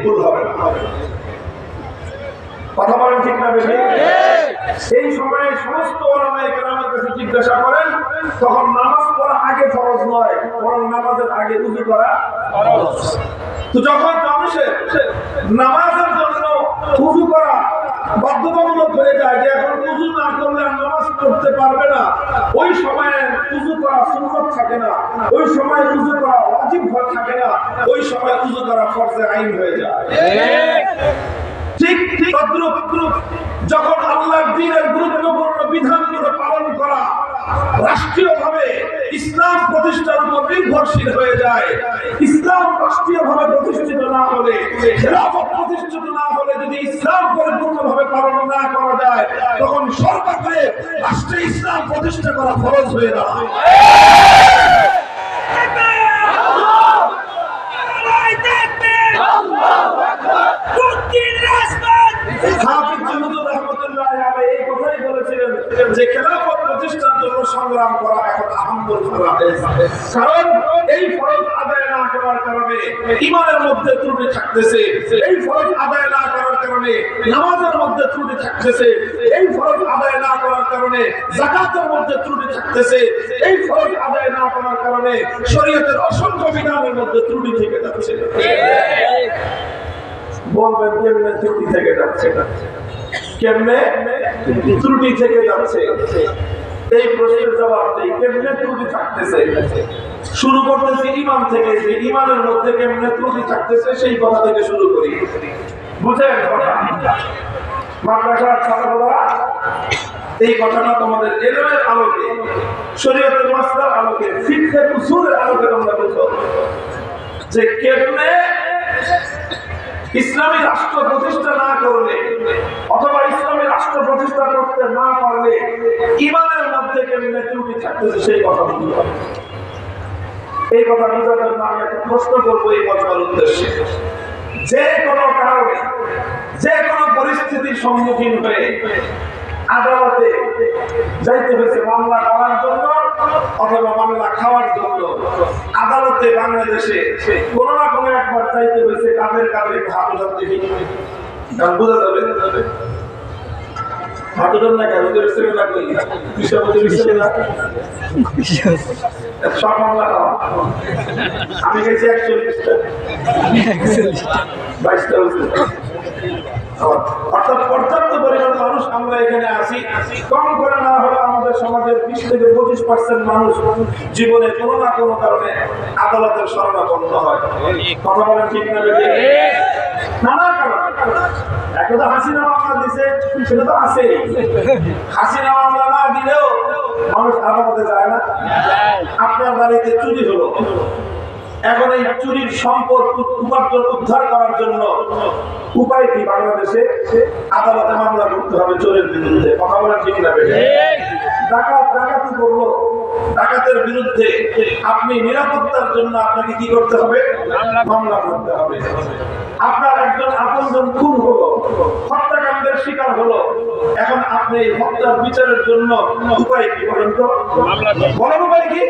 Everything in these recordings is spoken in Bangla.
ভুল হবে না। কথা বলেন ঠিক না বেশি? সেই সময়ে সমস্ত ওলামায়ে কেরামের কাছে জিজ্ঞাসা করেন, তখন নামাজ পড়া আগে ফরজ নয়, বরং নামাজের আগে ওযু করা ফরজ। তো যখন মানুষের নামাজের জন্য ওযু করা বাধ্যতামূলক হয়ে যায়, যে এখন ওযু না করলে নামাজ পড়তে পারবে না, ওই সময়ে ওযু করা সুন্নাত থাকে না, ওই সময় ওযু করা ওয়াজিব থাকে না, ওই সময় ওযু করা ফরজে আইন হয়ে যায়। ঠিক তদ্রূপ যখন আল্লাহর দ্বীনের গুরুত্বপূর্ণ বিধানগুলো পালন করা রাষ্ট্রীয়ভাবে ইসলাম প্রতিষ্ঠার উপর নির্ভরশীল হয়ে যায়, ইসলাম রাষ্ট্রীয়ভাবে প্রতিষ্ঠিত না হলে, খেলাফত প্রতিষ্ঠিত না হলে, যদি ইসলাম পরিপূর্ণভাবে পালন না করা যায়, তখন সরকারকে রাষ্ট্রে ইসলাম প্রতিষ্ঠা করা ফরজ হয়ে দাঁড়ায়। যে খেলাফত প্রতিষ্ঠার জন্য সংগ্রাম করা এখন আহম্মুল ফরায়েজ, কারণ এই ফরজ আদায় না করার কারণে ঈমানের মধ্যে ত্রুটি থাকতেছে, এই ফরজ আদায় না করার কারণে নামাজের মধ্যে ত্রুটি থাকতেছে, এই ফরজ আদায় না করার কারণে যাকাতের মধ্যে ত্রুটি থাকতেছে, এই ফরজ আদায় না করার কারণে শরীয়তের অসংখ্য বিধানের মধ্যে ত্রুটি থেকে যাচ্ছে। বলবেন কেমনে ত্রুটি থেকে যাচ্ছে, কেমনে ত্রুটি থেকে যাচ্ছে? এই প্রশ্নের জবাব দেই, কেমনে ত্রুটি থাকতেছে। শুরু করতেছি ঈমান থেকে, যে ঈমানের মধ্যে কেমনে ত্রুটি থাকতেছে সেই কথা থেকে শুরু করি। বুঝেন কথা? মাদ্রাসার ছাত্ররা এই কথাটা তোমাদের ইলমের আলোকে, শরীয়তের মাসলার আলোকে, ফিকহের উসুলের আলোকে তোমরা বুঝো যে কেমনে ইসলামী রাষ্ট্র প্রতিষ্ঠা না করলে, অথবা ইসলামী রাষ্ট্র প্রতিষ্ঠা করতে না পারলে ঈমানের মধ্যে কেমনে ত্রুটি থাকতেছে সেই কথা বুঝতে হবে। এই কথা বোঝার জন্য আমি একটা প্রশ্ন করবো এই কথার উদ্দেশ্যে। যে কোনো কারণে, যে কোনো পরিস্থিতির সম্মুখীন হয়ে আদালতে যাইতে হয়েছে মামলা করার জন্য অথবা মামলা খাওয়ার জন্য, আদালতে বাংলাদেশে কোনো না কোনো একবার যাইতে হয়েছে, কাদের কাদের হাত উঠান দেখি, বোঝা যাবে হাত উঠান না কেন? সব মামলা খাওয়া আমি গেছি 41টা 22টা, অর্থাৎ পর্যাপ্ত পরিমাণ মানুষ আমরা এখানে আছি। কম করে না হলে আমাদের সমাজের 20 থেকে 25% মানুষ জীবনে কোনো না কোনো কারণে আদালতের শরণাপন্ন হয়। কথা বলেন ঠিক না? নানা কারণ, একটা হাসিনা মামলা দিছে, সেটা তো আছে। হাসিনা মামলা না দিলেও মানুষ আদালতে যায় না। আপনার বাড়িতে চুরি হলো, এখন এই চুরির সম্পদ উপার্জন উদ্ধার করার জন্য উপায় কি? বাংলাদেশে আদালতে মামলা করতে হবে চোরের বিরুদ্ধে। কথা বলেন ঠিক না? ডাকাতি করলো, ডাকাতের বিরুদ্ধে আপনি নিরাপত্তার জন্য আপনাকে কি করতে হবে? মামলা করতে হবে। আপনার একজন আপনজন খুন হলো, হত্যাকাণ্ডের শিকার হলো, এখন আপনি হত্যার বিচারের জন্য উপায় কি বলেন তো? বলেন উপায় কি?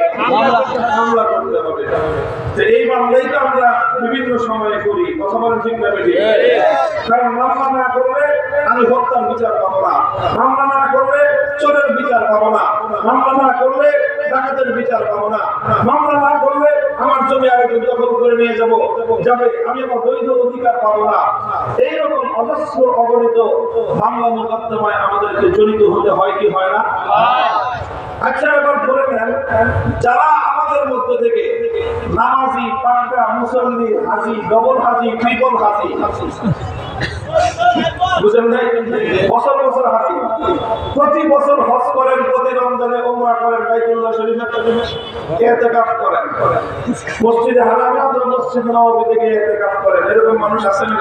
মামলা করতে হবে। এই মামলাই তো আমরা বিভিন্ন সময়ে করি। কথা বলেন ঠিক না? কারণ মামলা না করলে আমি হত্যার বিচার পাবো না, মামলা না করলে চোরের বিচার পাবো না, মামলা না করলে ডাকাতের বিচার পাবো না, মামলা না করলে আমার জমি আরেকটু দখল করে নিয়ে যাবে, আমি আমার বৈধ অধিকার পাবো না। এইরকম অজস্র অগণিত মামলা মোকদ্দমায় আমাদেরকে জড়িত হতে হয় কি হয় না? আচ্ছা, এবার ধরে নেন যারা আমাদের মধ্যে থেকে নামাজি, পাক্কা মুসল্লি, হাজি, ডবল হাজি, ট্রিপল হাজি, বুঝলেন নাই? বছর বছর হাজি, প্রতি বছর হজ করেন, প্রতি রমজানে উমরা করেন, বাইতুল্লাহ শরীফে ইতিকাফ করেন, মসজিদে হারামে অথবা মসজিদে নববী থেকে ইতিকাফ করেন, এরকম মানুষ আছে না?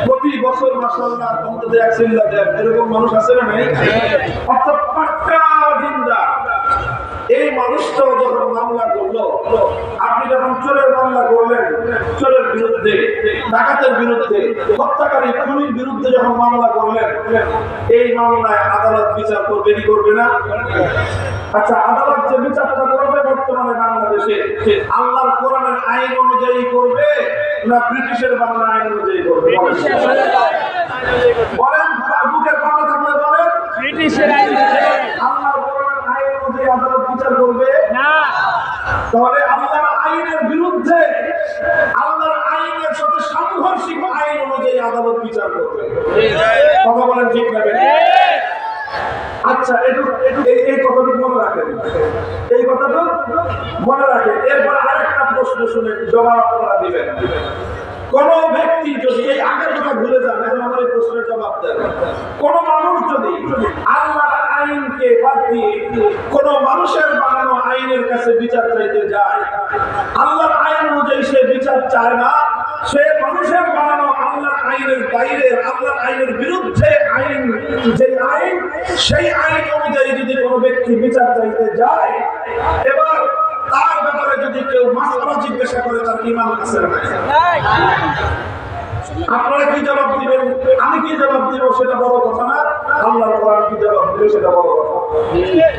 প্রতি বছর মাশাআল্লাহ বন্ধুদের এক চিল্লা দেন, এরকম মানুষ আছে না? অর্থাৎ পাক্কা দিনদার। এই মানুষটাও যখন মামলা করলো, আপনি যখন চোরের মামলা করলেন, চোরের বিরুদ্ধে, ডাকাতের বিরুদ্ধে, হত্যাকারী খুনির বিরুদ্ধে যখন মামলা করলেন, এই মামলায় আদালত বিচার করবে কি করবে না? আচ্ছা, আদালত যে বিচারটা করবে বর্তমানে বাংলাদেশে আল্লাহর কোরআনের আইন অনুযায়ী করবে না ব্রিটিশের বাংলা আইন অনুযায়ী করবে? বলেন, বুকের পাতা থাকলে বলেন ব্রিটিশের আইন। আল্লাহর কোরআনের আইন অনুযায়ী আদালত বিচার করবে না। তাহলে আল্লাহর আইনের বিরুদ্ধে, আল্লাহর আইনের সাথে সাংঘর্ষিক আইন অনুযায়ী আদালত বিচার করবে। কথা বলেন ঠিক না? আচ্ছা, এই কথাটুকু মনে রাখেন, এই কথাটুকু মনে রাখেন। এরপর আরেকটা প্রশ্ন শুনে জবাব আপনারা দিবেন। কোন ব্যক্তি যদি এই আগের কথা ভুলে যান, এখন আমার এই প্রশ্নের জবাব দেন। কোন মানুষ যদি আল্লাহর আইনকে বাদ দিয়ে কোন মানুষের বানানো আইনের কাছে বিচার চাইতে যায়, আল্লাহর আইন অনুযায়ী সে বিচার চায় না, সে মানুষের বানানো আল্লাহর আইনের বাইরে, আল্লাহর আইনের বিরুদ্ধে আইন, যে আইন, সেই আইন অনুযায়ী যদি কোনো ব্যক্তি বিচার চাইতে যায়, এবার তার ব্যাপারে যদি কেউ মাসআলা জিজ্ঞাসা করে, তার ঈমান আছে না? আপনারা কি জবাব দিবেন? আমি কি জবাব দিব সেটা বড় কথা না, আল্লাহর কোরআন কি জবাব দিবে সেটা বড় কথা।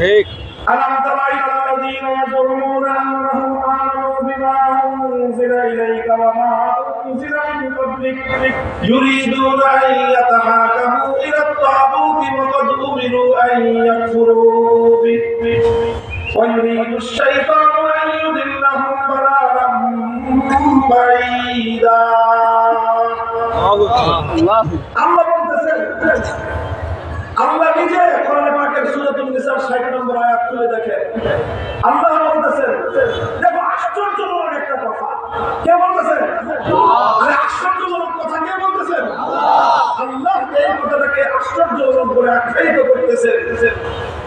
ঠিক। ألم تر إلى الذين يزعمون أنهم آمنوا بما أنزل إليك وما أنزل من قبلك يريدون أن يتحاكموا إلى الطاغوت وقد أمروا أن يكفروا به ويريد الشيطان أن يضلهم ضلالا بعيدا। আল্লাহ বলতেছেন, আল্লাহ নিজে কোরআনে পাকের সূরাতুন নিসার 60 নম্বর আয়াত তুলে দেখেন। আল্লাহ বলতেছেন, দেখো আশ্চর্যজনক একটা কথা। কে বলতেছেন? আরে আশ্চর্যজনক কথা কে বলতেছেন? আল্লাহ এই কথাটাকে আশ্চর্যজনক বলে আখ্যায়িত করতেছেন।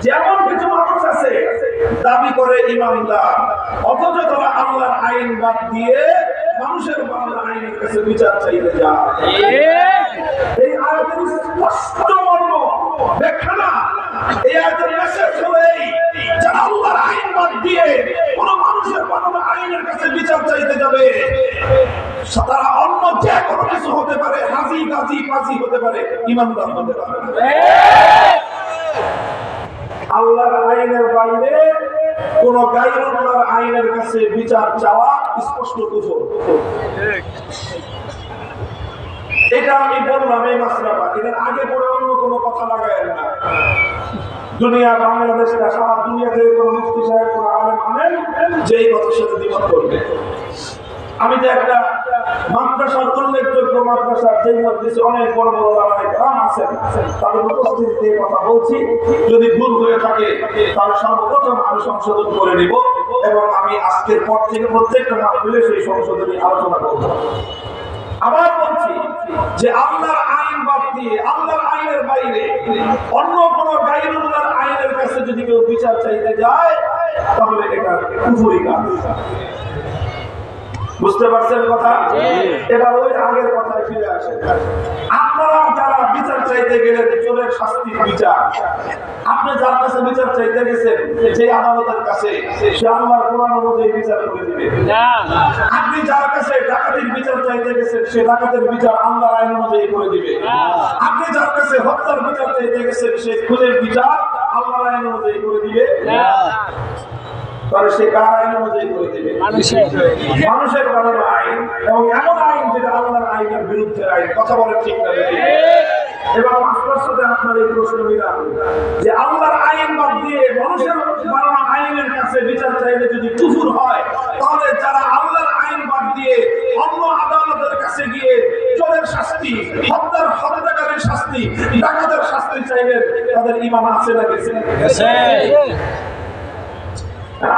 যেমন কিছু মানুষ আছে দাবি করে ইমানদার, অথচ তারা আল্লাহর আইন বাদ দিয়ে মানুষের বাংলা আইনের কাছে বিচার চাইতে যায়। এই আয়াতের স্পষ্ট মর্ম ব্যাখ্যা না, এই আয়াতের মেসেজ হলো এই, যারা আল্লাহর আইন বাদ দিয়ে কোন মানুষের বানানো আইনের কাছে বিচার চাইতে যাবে, তারা অন্য যে কোনো কিছু হতে পারে, হাজি গাজী পাজি হতে পারে, ইমানদার হতে পারে না। আল্লাহর আইনের বাইরে কোন গায়রুল্লাহর আইনের কাছে বিচার চাওয়া স্পষ্ট কুফর। এটা আমি বললাম এই মাসলাটা, এটার আগে পরে অন্য কোনো কথা লাগায় না। দুনিয়া, বাংলাদেশ না, সারা দুনিয়াতে কোনো মুফতি সাহেব, কোনো আলেম আনেন যে এই কথার সাথে দ্বিমত করবে। আমি তো একটা মাদ্রাসার, উল্লেখযোগ্য মাদ্রাসার, যে মসজিদে অনেক বড় বড় ওলামায়ে আছেন, তাদের উপস্থিতিতে কথা বলছি। যদি ভুল হয়ে থাকে তাহলে সর্বপ্রথম আমি সংশোধন করে নিব, এবং আমি আজকের পর থেকে প্রত্যেকটা মাহফিলে সেই সংশোধনী আলোচনা করব। আবার বলছি যে আল্লাহর আইন বাদ দিয়ে, আল্লাহর আইনের বাইরে অন্য কোন গায়রুল্লাহর আইনের কাছে যদি কেউ বিচার চাইতে যায়, তাহলে এটা কুফরি কাজ। বুঝতে পারছেন কথা? এবার ওই আগের কথায় ফিরে আসে। আপনারা যারা বিচার চাইতে গেলেন, চোরের শাস্তির বিচার, আপনি যার কাছে বিচার চাইতে গেছেন, যে আদালতের কাছে, সে আল্লাহর কোরআন অনুযায়ী বিচার করে দিবে। আপনি যার কাছে ডাকাতির বিচার চাইতে গেছেন, সে ডাকাতের বিচার আল্লাহর আইন অনুযায়ী করে দিবে। আপনি যার কাছে হত্যার বিচার চাইতে গেছেন, সে খুনের বিচার আল্লাহর আইন অনুযায়ী করে দিবে। তাহলে সে কার আইন অনুযায়ী করে দিবে? মানুষের বানানো আইন, এবং এমন আইন যেটা আল্লাহর আইনের বিরুদ্ধে আইন। কথা বলে ঠিক না? এবার আপনার সাথে আপনার এই প্রশ্ন মিলান যে আল্লাহর আইন বাদ দিয়ে মানুষের বানানো আইনের কাছে বিচার চাইলে যদি কুফর হয়, তাহলে যারা আল্লাহর আইন বাদ দিয়ে অন্য আদালতের কাছে গিয়ে চোরের শাস্তি, হত্যাকারীর শাস্তি, ডাকাতের শাস্তি চাইলেন, তাদের ঈমান আছে না গেছে?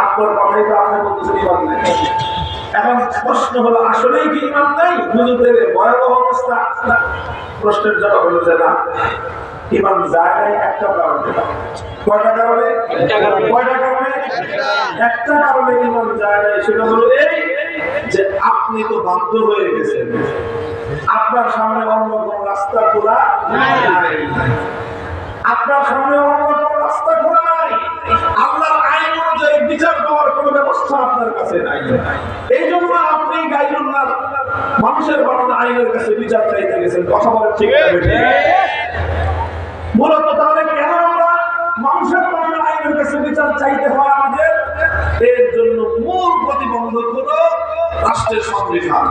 আপনার কথাই তো আপনি বলতেছেন ঈমান নাই। এখন প্রশ্ন হলো, আসলেই কি ঈমান নাই? হুজুরদের ভয়াবহ অবস্থা। প্রশ্নের জবাব হলো যে না, ঈমান যায় নাই একটা কারণে। কয়টা কারণে? কয়টা কারণে? একটা কারণে ঈমান যায় নাই, সেটা হলো এই যে আপনি তো বাধ্য হয়ে গেছেন, আপনার সামনে অন্য কোনো রাস্তা খোলা নাই। আপনার সামনে অন্য কোনো রাস্তা খোলা নাই। আল্লাহর আইন অনুযায়ী বিচার পাওয়ার কোনো ব্যবস্থা আপনার কাছে নাই। এই জন্য আপনি গায়রুল্লাহ, মানুষের বানানো আইনের কাছে বিচার চাইতে গেছেন। কথা বলেন ঠিক আছে? মূলত তাহলে কেন আমরা মানুষের বানানো আইনের কাছে বিচার চাইতে হয় আমাদের? এর জন্য মূল প্রতিবন্ধক হলো রাষ্ট্রের সংবিধান।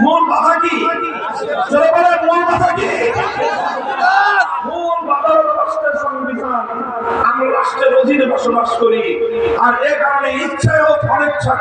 মূল বাধা কি? যারা বলে মূল বাধা কি? মূল বাধা হলো রাষ্ট্রের সংবিধান। আমরা রাষ্ট্রের অধীনে বসবাস করি, আর এ কারণে ইচ্ছায় হোক অনিচ্ছা